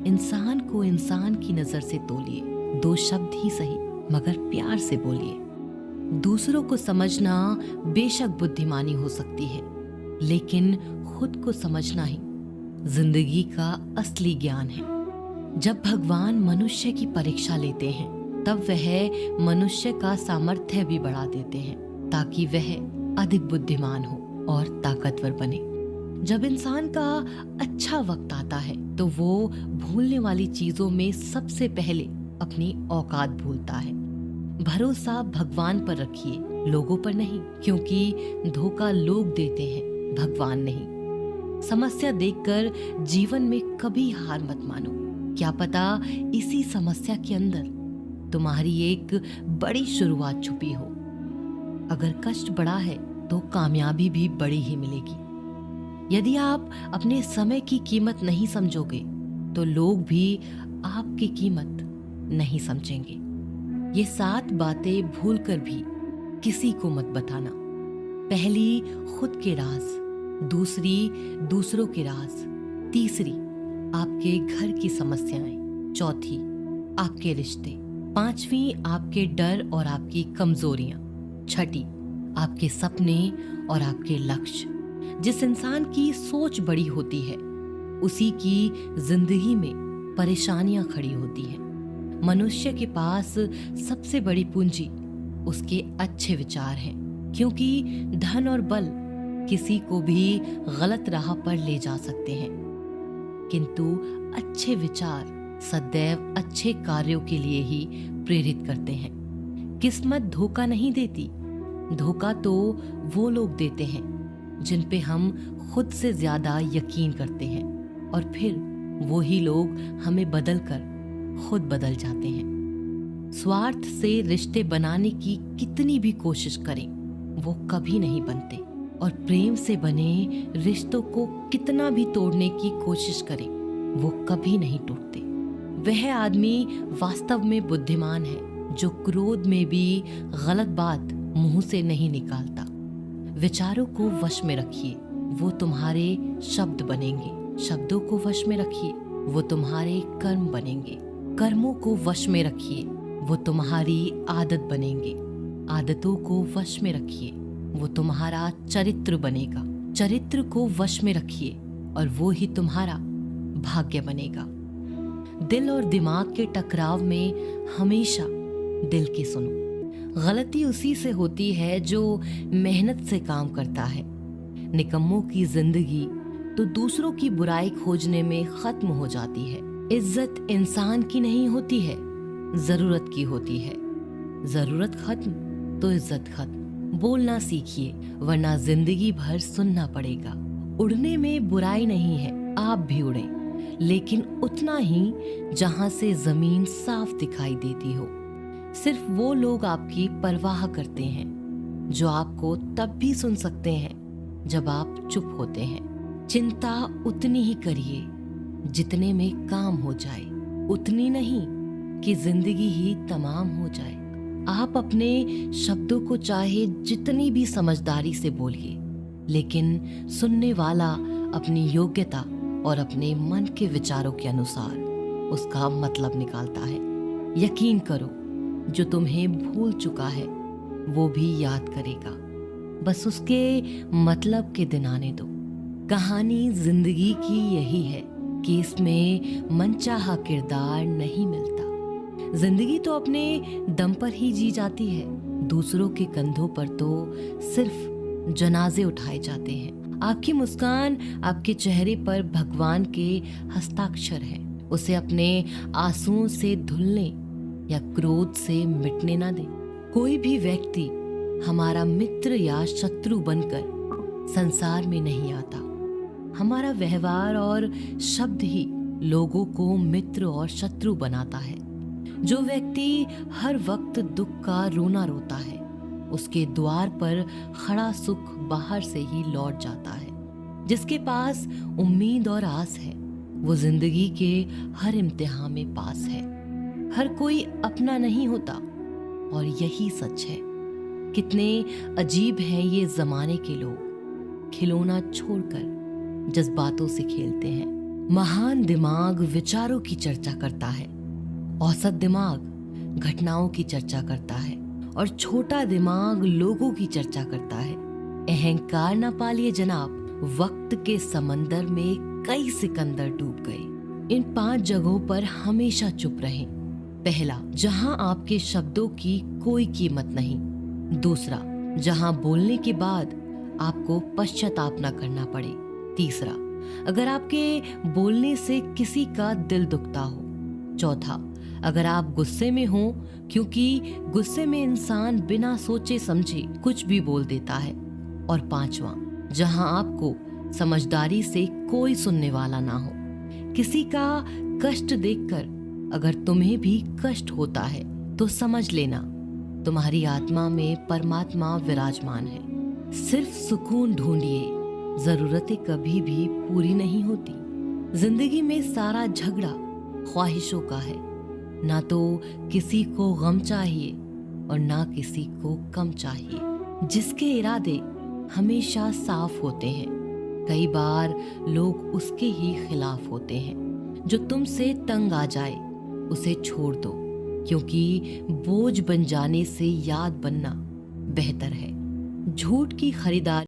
इंसान को इंसान की नजर से तोलिए। 2 शब्द ही सही मगर प्यार से बोलिए। दूसरों को समझना बेशक बुद्धिमानी हो सकती है, लेकिन खुद को समझना ही जिंदगी का असली ज्ञान है। जब भगवान मनुष्य की परीक्षा लेते हैं तब वह मनुष्य का सामर्थ्य भी बढ़ा देते हैं ताकि वह अधिक बुद्धिमान हो और ताकतवर बने। जब इंसान का अच्छा वक्त आता है तो वो भूलने वाली चीजों में सबसे पहले अपनी औकात भूलता है। भरोसा भगवान पर रखिए, लोगों पर नहीं, क्योंकि धोखा लोग देते हैं, भगवान नहीं। समस्या देखकर जीवन में कभी हार मत मानो। क्या पता इसी समस्या के अंदर तुम्हारी एक बड़ी शुरुआत छुपी हो। अगर कष्ट बड़ा है तो कामयाबी भी बड़ी ही मिलेगी। यदि आप अपने समय की कीमत नहीं समझोगे तो लोग भी आपकी कीमत नहीं समझेंगे। ये 7 बातें भूलकर भी किसी को मत बताना। पहली, खुद के राज। दूसरी, दूसरों के राज। तीसरी, आपके घर की समस्याएं। चौथी, आपके रिश्ते। पांचवी, आपके डर और आपकी कमजोरियां। छठी, आपके सपने और आपके लक्ष्य। जिस इंसान की सोच बड़ी होती है उसी की जिंदगी में परेशानियां खड़ी होती हैं। मनुष्य के पास सबसे बड़ी पूंजी उसके अच्छे विचार हैं, क्योंकि धन और बल किसी को भी गलत राह पर ले जा सकते हैं, किंतु अच्छे विचार सदैव अच्छे कार्यों के लिए ही प्रेरित करते हैं। किस्मत धोखा नहीं देती। धोखा तो वो लोग देते हैं जिन पे हम खुद से ज्यादा यकीन करते हैं, और फिर वही लोग हमें बदलकर खुद बदल जाते हैं। स्वार्थ से रिश्ते बनाने की कितनी भी कोशिश करें वो कभी नहीं बनते, और प्रेम से बने रिश्तों को कितना भी तोड़ने की कोशिश करें वो कभी नहीं टूटते। वह आदमी वास्तव में बुद्धिमान है जो क्रोध में भी गलत बात मुंह से नहीं निकालता। विचारों को वश में रखिए, वो तुम्हारे शब्द बनेंगे। शब्दों को वश में रखिए, वो तुम्हारे कर्म बनेंगे। कर्मों को वश में रखिए, वो तुम्हारी आदत बनेंगे। आदतों को वश में रखिए, वो तुम्हारा चरित्र बनेगा। चरित्र को वश में रखिए और वो ही तुम्हारा भाग्य बनेगा। दिल और दिमाग के टकराव में हमेशा दिल की सुनो। गलती उसी से होती है जो मेहनत से काम करता है। निकम्मों की जिंदगी तो दूसरों की बुराई खोजने में खत्म हो जाती है। इज्जत इंसान की नहीं होती है, जरूरत की होती है। जरूरत खत्म तो इज्जत खत्म। बोलना सीखिए, वरना जिंदगी भर सुनना पड़ेगा। उड़ने में बुराई नहीं है, आप भी उड़ें, लेकिन उतना ही जहां से जमीन साफ दिखाई देती हो। सिर्फ वो लोग आपकी परवाह करते हैं जो आपको तब भी सुन सकते हैं जब आप चुप होते हैं। चिंता उतनी ही करिए जितने में काम हो जाए, उतनी नहीं कि जिंदगी ही तमाम हो जाए। आप अपने शब्दों को चाहे जितनी भी समझदारी से बोलिए, लेकिन सुनने वाला अपनी योग्यता और अपने मन के विचारों के अनुसार उसका मतलब निकालता है। यकीन करो, जो तुम्हें भूल चुका है वो भी याद करेगा, बस उसके मतलब के दिन आने दो। कहानी जिंदगी की यही है कि इसमें मनचाहा किरदार नहीं मिलता। जिंदगी तो अपने दम पर ही जी जाती है, दूसरों के कंधों पर तो सिर्फ जनाजे उठाए जाते हैं। आपकी मुस्कान आपके चेहरे पर भगवान के हस्ताक्षर है। उसे अपने आंसुओं से धुलने या क्रोध से मिटने ना दे। कोई भी व्यक्ति हमारा मित्र या शत्रु बनकर संसार में नहीं आता। हमारा व्यवहार और शब्द ही लोगों को मित्र और शत्रु बनाता है। जो व्यक्ति हर वक्त दुख का रोना रोता है, उसके द्वार पर खड़ा सुख बाहर से ही लौट जाता है। जिसके पास उम्मीद और आस है वो जिंदगी के हर इम्तिहान में पास है। हर कोई अपना नहीं होता और यही सच है। कितने अजीब हैं ये जमाने के लोग, खिलौना छोड़कर जज्बातों से खेलते हैं। महान दिमाग विचारों की चर्चा करता है, औसत दिमाग घटनाओं की चर्चा करता है और छोटा दिमाग लोगों की चर्चा करता है। अहंकार न पालिए जनाब, वक्त के समंदर में कई सिकंदर डूब गए। इन 5 जगहों पर हमेशा चुप रहें। पहला, जहां आपके शब्दों की कोई कीमत नहीं। दूसरा, जहां बोलने के बाद आपको पश्चाताप न करना पड़े। तीसरा, अगर आपके बोलने से किसी का दिल दुखता हो। चौथा, अगर आप गुस्से में हो, क्योंकि गुस्से में इंसान बिना सोचे समझे कुछ भी बोल देता है। और पांचवा, जहां आपको समझदारी से कोई सुनने वाला ना हो। किसी का कष्ट देखकर अगर तुम्हें भी कष्ट होता है तो समझ लेना तुम्हारी आत्मा में परमात्मा विराजमान है। सिर्फ सुकून ढूंढिए, जरूरतें कभी भी पूरी नहीं होती। जिंदगी में सारा झगड़ा ख्वाहिशों का है। ना तो किसी को गम चाहिए और ना किसी को कम चाहिए। जिसके इरादे हमेशा साफ होते हैं, कई बार लोग उसके ही खिलाफ होते हैं। जो तुमसे तंग आ जाए उसे छोड़ दो, क्योंकि बोझ बन जाने से याद बनना बेहतर है। झूठ की खरीदारी